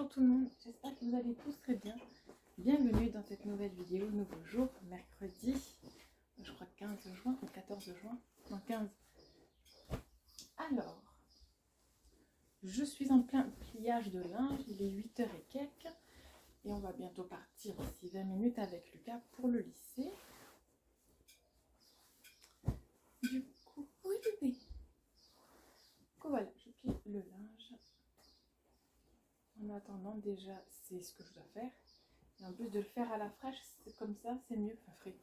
Bonjour tout le monde, j'espère que vous allez tous très bien. Bienvenue dans cette nouvelle vidéo, nouveau jour, mercredi, je crois 15 juin ou 14 juin, non 15. Alors, je suis en plein pliage de linge, il est 8h et quelques, et on va bientôt partir d'ici 20 minutes avec Lucas pour le lycée. Du coup, oui bébé. Du coup voilà, je plie le linge. En attendant, déjà, c'est ce que je dois faire. Et en plus de le faire à la fraîche, c'est comme ça, c'est mieux. Enfin, frais.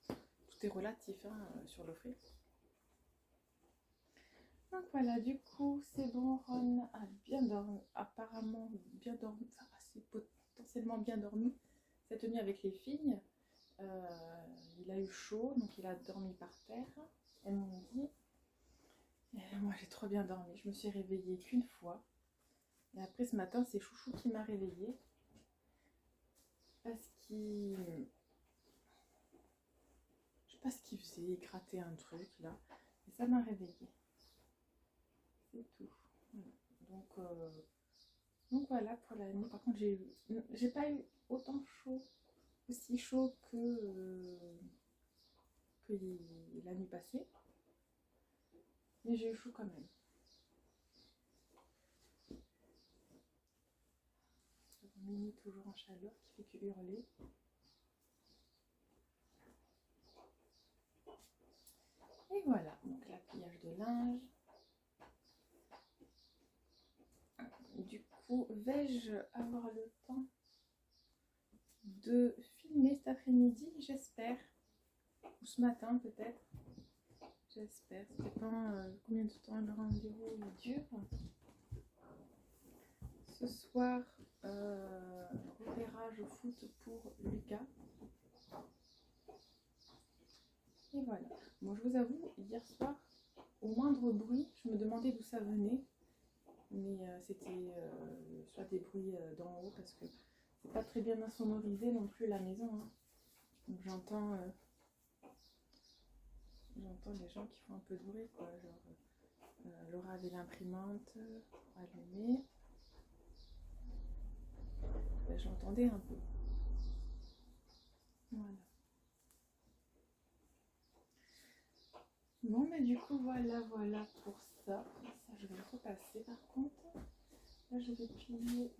Tout est relatif sur le frais. Donc voilà, du coup, c'est bon. Ron a bien dormi. Apparemment, bien dormi. Enfin, c'est potentiellement bien dormi. Cette nuit avec les filles. Il a eu chaud, donc il a dormi par terre. Elles m'ont dit. Et moi, j'ai trop bien dormi. Je me suis réveillée qu'une fois. Et après, ce matin, c'est Chouchou qui m'a réveillée. Parce qu'il... Je sais pas ce qu'il faisait, il grattait un truc là. Et ça m'a réveillée. C'est tout. Voilà. Donc voilà pour la nuit. Par contre, j'ai pas eu autant chaud, aussi chaud que la nuit passée. Mais j'ai eu chaud quand même. Mini toujours en chaleur qui fait que hurler. Et voilà, donc la pliage de linge. Du coup, vais-je avoir le temps de filmer cet après-midi? J'espère. Ou ce matin peut-être. J'espère. Ça dépend combien de temps le rendez-vous dure. Ce soir, repérage au foot pour Lucas. Et voilà. Bon, je vous avoue, hier soir, au moindre bruit, je me demandais d'où ça venait. Mais c'était soit des bruits d'en haut, parce que c'est pas très bien insonorisé non plus la maison. Hein. Donc j'entends les gens qui font un peu de bruit, quoi. Genre, Laura avait l'imprimante allumée. Ben, j'entendais un peu. Voilà. Bon, mais du coup, voilà pour ça. Ça, je vais le repasser par contre. Là, je vais plier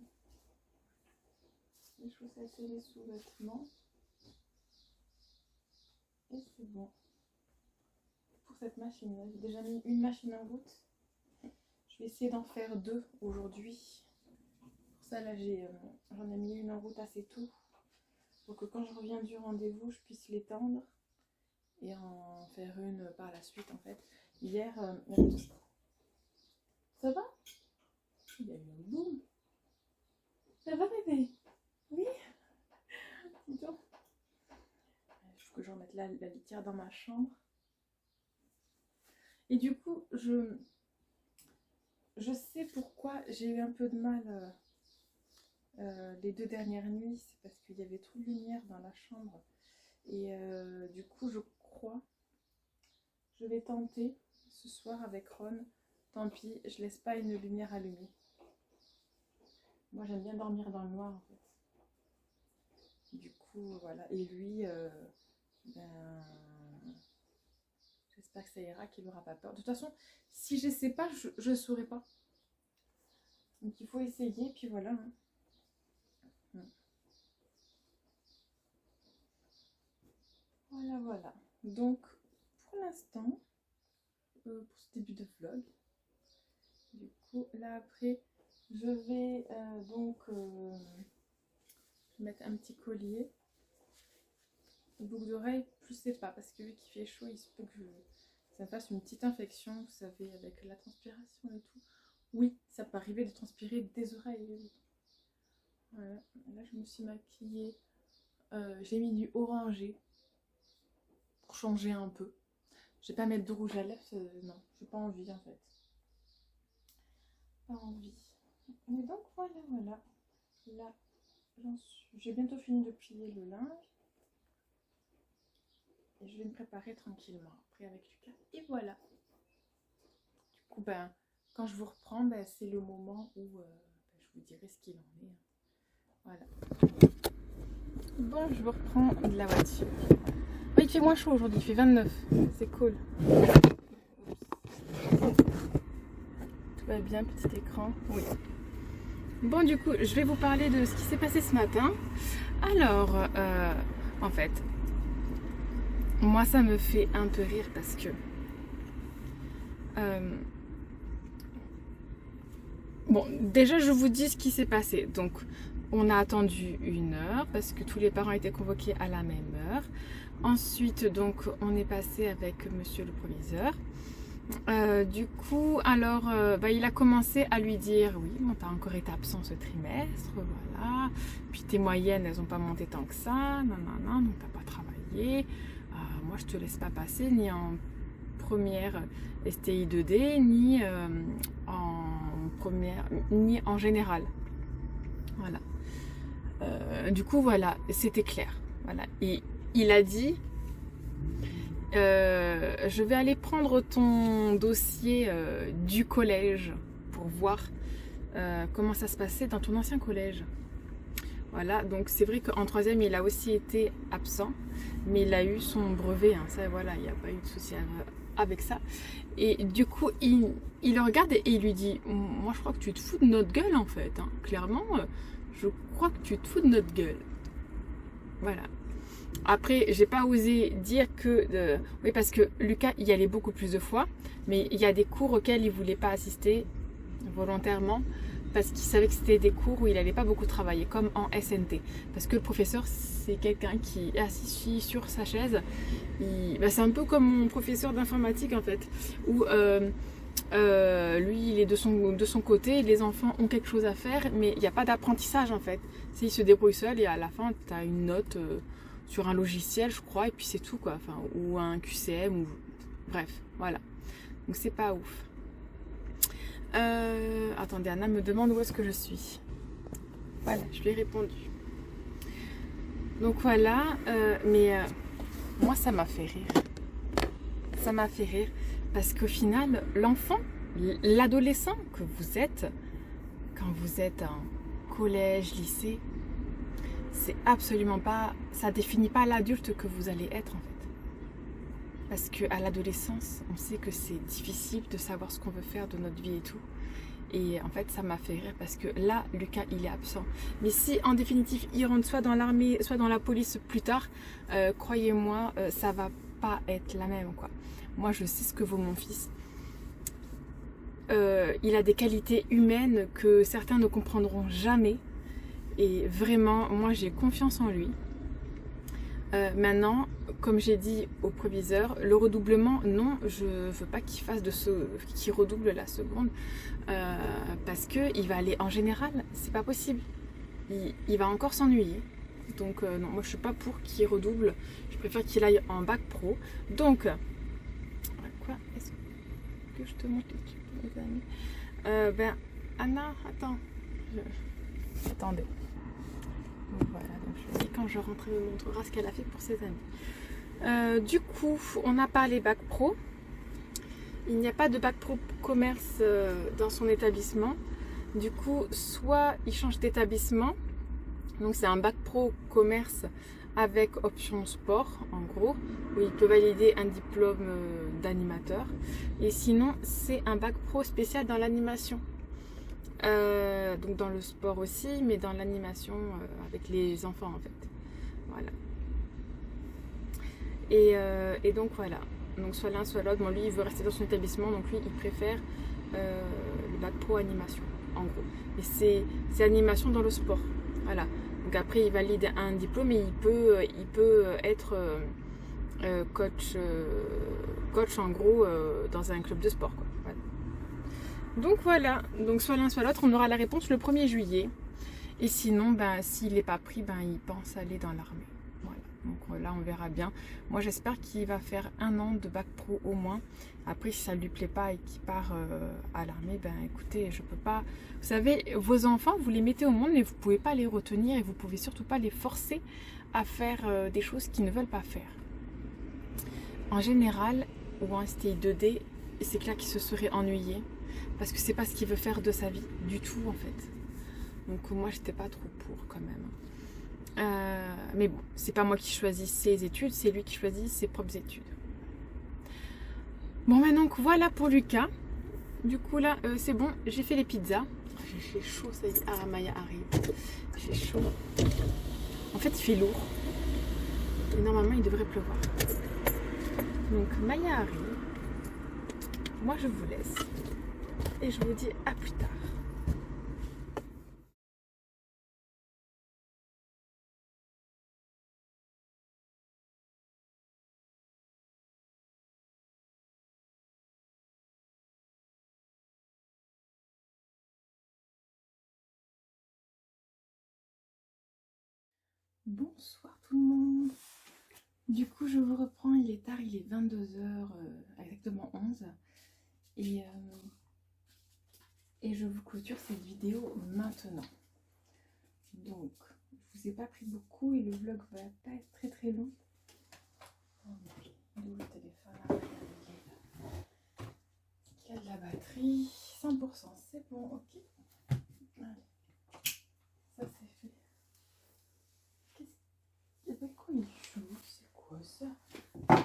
les chaussettes et les sous-vêtements. Et c'est bon. Pour cette machine-là, j'ai déjà mis une machine en route. Je vais essayer d'en faire 2 aujourd'hui. Pour ça, là, j'en ai mis une en route assez tôt. Pour que quand je reviens du rendez-vous, je puisse l'étendre. Et en faire une par la suite, en fait. Hier, ça va? Il y a eu un boom. Ça va, bébé? Oui? Dis donc. Il faut que je remette la litière dans ma chambre. Et du coup, je sais pourquoi j'ai eu un peu de mal les 2 dernières nuits. C'est parce qu'il y avait trop de lumière dans la chambre. Et du coup, je crois, je vais tenter ce soir avec Ron. Tant pis, je laisse pas une lumière allumée. Moi, j'aime bien dormir dans le noir, en fait. Du coup, voilà. Et lui, j'espère que ça ira, qu'il n'aura pas peur. De toute façon, si je ne sais pas, je ne saurais pas. Donc, il faut essayer, puis voilà. Hein. Voilà. Donc, pour l'instant, pour ce début de vlog, du coup, là, après, je vais mettre un petit collier. Boucle d'oreille, je sais pas, parce que vu qu'il fait chaud, il se peut que ça me fasse une petite infection, vous savez, avec la transpiration et tout. Oui, ça peut arriver de transpirer des oreilles. Voilà, là je me suis maquillée. J'ai mis du orangé pour changer un peu. Je vais pas mettre de rouge à lèvres, non, j'ai pas envie en fait. Pas envie. Mais donc voilà. Là, j'ai bientôt fini de plier le linge. Et je vais me préparer tranquillement après avec Lucas. Et voilà. Du coup, quand je vous reprends, c'est le moment où je vous dirai ce qu'il en est. Voilà. Bon, je vous reprends de la voiture. Oui, il fait moins chaud aujourd'hui, il fait 29. C'est cool. Tout va bien, petit écran. Oui. Bon, du coup, je vais vous parler de ce qui s'est passé ce matin. Alors, en fait, moi, ça me fait un peu rire parce que... bon, déjà, je vous dis ce qui s'est passé. Donc, on a attendu 1 heure parce que tous les parents étaient convoqués à la même heure. Ensuite, donc, on est passé avec monsieur le proviseur. Du coup, alors, il a commencé à lui dire, oui, bon, t'as encore été absent ce trimestre, voilà. Puis tes moyennes, elles n'ont pas monté tant que ça, nanana, donc t'as pas travaillé. Moi, je te laisse pas passer ni en première STI 2D, ni ni en général. Voilà. Du coup, voilà, c'était clair. Voilà. Et il a dit, je vais aller prendre ton dossier du collège pour voir comment ça se passait dans ton ancien collège. Voilà, donc c'est vrai qu'en 3e, il a aussi été absent, mais il a eu son brevet, hein, ça, voilà, il n'y a pas eu de souci avec ça. Et du coup, il le regarde et il lui dit, moi je crois que tu te fous de notre gueule en fait, hein. Clairement, je crois que tu te fous de notre gueule. Voilà. Après, j'ai pas osé dire que... oui, parce que Lucas y allait beaucoup plus de fois, mais il y a des cours auxquels il voulait pas assister volontairement, parce qu'il savait que c'était des cours où il n'allait pas beaucoup travailler, comme en SNT. Parce que le professeur, c'est quelqu'un qui est assis sur sa chaise. C'est un peu comme mon professeur d'informatique, en fait, où lui, il est de son côté, les enfants ont quelque chose à faire, mais il n'y a pas d'apprentissage, en fait. Il se débrouille seul et à la fin, tu as une note sur un logiciel, je crois, et puis c'est tout, quoi. Enfin, ou un QCM, ou... Bref, voilà. Donc, c'est pas ouf. Attendez, Anna me demande où est-ce que je suis. Voilà, je lui ai répondu. Donc voilà, moi ça m'a fait rire. Ça m'a fait rire parce qu'au final, l'enfant, l'adolescent que vous êtes, quand vous êtes en collège, lycée, c'est absolument pas, ça définit pas l'adulte que vous allez être en fait. Parce qu'à l'adolescence, on sait que c'est difficile de savoir ce qu'on veut faire de notre vie et tout. Et en fait, ça m'a fait rire parce que là, Lucas, il est absent. Mais si, en définitive, il rentre soit dans l'armée, soit dans la police plus tard, croyez-moi, ça va pas être la même, quoi. Moi, je sais ce que vaut mon fils. Il a des qualités humaines que certains ne comprendront jamais. Et vraiment, moi, j'ai confiance en lui. Maintenant, comme j'ai dit au proviseur, le redoublement, non, je veux pas qu'il fasse qu'il redouble la seconde, parce que il va aller en général, c'est pas possible. Il va encore s'ennuyer. Donc non, moi je suis pas pour qu'il redouble. Je préfère qu'il aille en bac pro. Donc, quoi est-ce que je te montre les amis? Anna, attends. Attendez. Donc voilà, donc je dis quand je rentre, elle me montrera ce qu'elle a fait pour ses amis. Du coup, on n'a pas les bacs pro. Il n'y a pas de bac pro commerce dans son établissement. Du coup, soit il change d'établissement. Donc c'est un bac pro commerce avec option sport, en gros, où il peut valider un diplôme d'animateur. Et sinon, c'est un bac pro spécial dans l'animation. Donc dans le sport aussi, mais dans l'animation avec les enfants en fait. Voilà. Et donc voilà. Donc soit l'un soit l'autre. Bon, lui il veut rester dans son établissement, donc lui il préfère le bac pro animation en gros. Et c'est animation dans le sport. Voilà. Donc après il valide un diplôme et il peut être coach en gros dans un club de sport, quoi. Voilà. Donc voilà, donc soit l'un soit l'autre, on aura la réponse le 1er juillet. Et sinon, s'il n'est pas pris, il pense aller dans l'armée. Voilà, donc là on verra bien. Moi j'espère qu'il va faire 1 an de bac pro au moins. Après si ça ne lui plaît pas et qu'il part à l'armée, écoutez, je peux pas... Vous savez, vos enfants, vous les mettez au monde, mais vous ne pouvez pas les retenir et vous ne pouvez surtout pas les forcer à faire des choses qu'ils ne veulent pas faire. En général, ou en STI 2D, c'est clair qu'il se serait ennuyé. Parce que c'est pas ce qu'il veut faire de sa vie, du tout en fait. Donc moi j'étais pas trop pour quand même. Mais bon, c'est pas moi qui choisis ses études, c'est lui qui choisit ses propres études. Bon, maintenant voilà pour Lucas. Du coup là, c'est bon, j'ai fait les pizzas. J'ai fait chaud, ça y est. Ah, Maya arrive. Il fait chaud. En fait, il fait lourd. Et normalement, il devrait pleuvoir. Donc Maya arrive. Moi, je vous laisse. Et je vous dis à plus tard. Bonsoir tout le monde. Du coup, je vous reprends, il est tard, il est 22h, exactement 11. Et je vous clôture cette vidéo maintenant. Donc, je vous ai pas pris beaucoup et le vlog va pas être très très long. Oh, il est où le téléphone? Il y a de la batterie, 100%, c'est bon, ok. Allez. Ça c'est fait. Avec quoi il joue? C'est quoi ça? Ça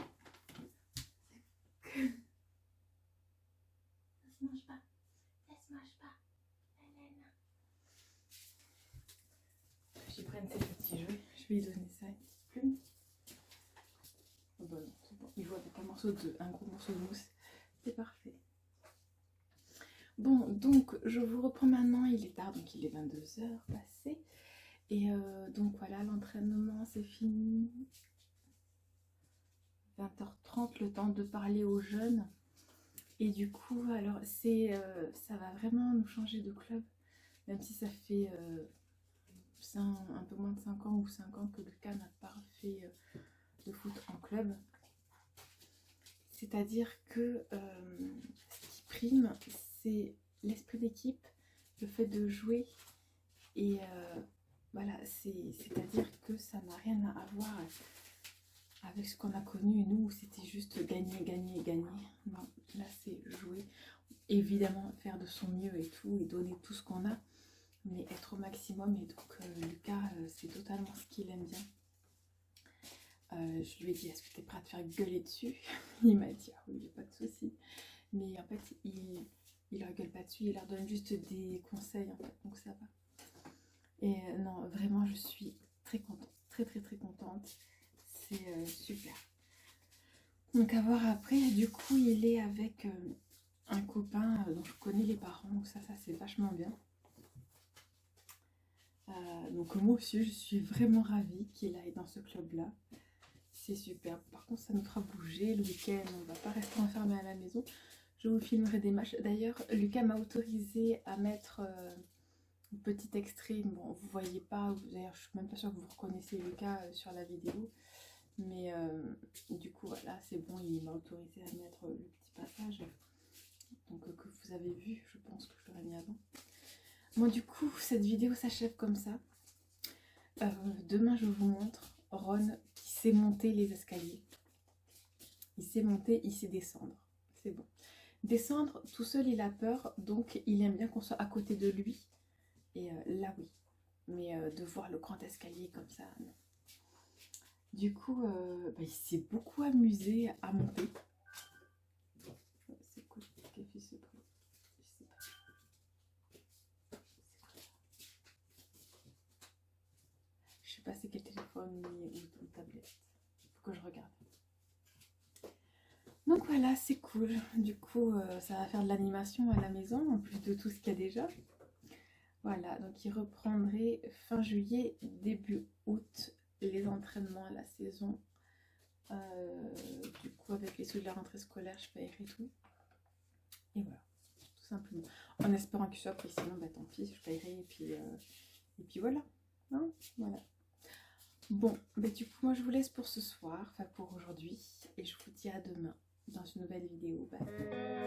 se mange pas. Ça se mange pas. Nanana. J'y prenne ses petits jouets. Je vais lui donner ça, une petite plume. Oh bah non, c'est bon. Il joue avec un gros morceau de mousse. C'est parfait. Bon, donc je vous reprends maintenant. Il est tard, donc il est 22h passé. Et donc voilà, l'entraînement c'est fini. 20h30, le temps de parler aux jeunes. Et du coup, alors ça va vraiment nous changer de club. Même si ça fait un peu moins de 5 ans ou 5 ans que Lucas n'a pas fait de foot en club. C'est-à-dire que ce qui prime, c'est l'esprit d'équipe, le fait de jouer. Et voilà, c'est-à-dire que ça n'a rien à voir avec ce qu'on a connu. Et nous, c'était juste gagner, gagner, gagner. Non, là, c'est jouer. Évidemment, faire de son mieux et tout, et donner tout ce qu'on a. Mais être au maximum. Et donc, Lucas, c'est totalement ce qu'il aime bien. Je lui ai dit, est-ce que tu es prêt à te faire gueuler dessus? Il m'a dit, ah oui, il n'y a pas de souci. Mais en fait, il leur gueule pas dessus, il leur donne juste des conseils, en fait, donc ça va. Et non, vraiment, je suis très contente, très très très contente. C'est super. Donc à voir après, du coup, il est avec un copain dont je connais les parents, donc ça c'est vachement bien. Donc moi aussi, je suis vraiment ravie qu'il aille dans ce club-là. C'est super. Par contre, ça nous fera bouger le week-end. On va pas rester enfermé à la maison. Je vous filmerai des matchs. D'ailleurs, Lucas m'a autorisé à mettre un petit extrait. Bon, vous voyez pas. D'ailleurs, je suis même pas sûre que vous reconnaissez Lucas sur la vidéo. Mais du coup, voilà, c'est bon. Il m'a autorisé à mettre le petit passage. Donc, que vous avez vu. Je pense que je l'aurais mis avant. Bon, du coup, cette vidéo s'achève comme ça. Demain, je vous montre Ron qui sait monter les escaliers. Il sait monter, il sait descendre. C'est bon. Descendre, tout seul, il a peur. Donc, il aime bien qu'on soit à côté de lui. Et là, oui. Mais de voir le grand escalier comme ça, non. Du coup, il s'est beaucoup amusé à monter. C'est cool. Quel fait ce bruit? Je sais pas. Je sais pas c'est quel téléphone ou tablette. Faut que je regarde. Donc voilà, c'est cool. Du coup, ça va faire de l'animation à la maison, en plus de tout ce qu'il y a déjà. Voilà, donc il reprendrait fin juillet, début août, les entraînements à la saison. Du coup, avec les sous de la rentrée scolaire, je paierai tout. Et voilà, tout simplement. En espérant qu'il soit pris, sinon, bah tant pis, je paierai et puis voilà. Hein, voilà. Bon, bah du coup, moi je vous laisse pour ce soir, enfin pour aujourd'hui, et je vous dis à demain dans une nouvelle vidéo. Bye.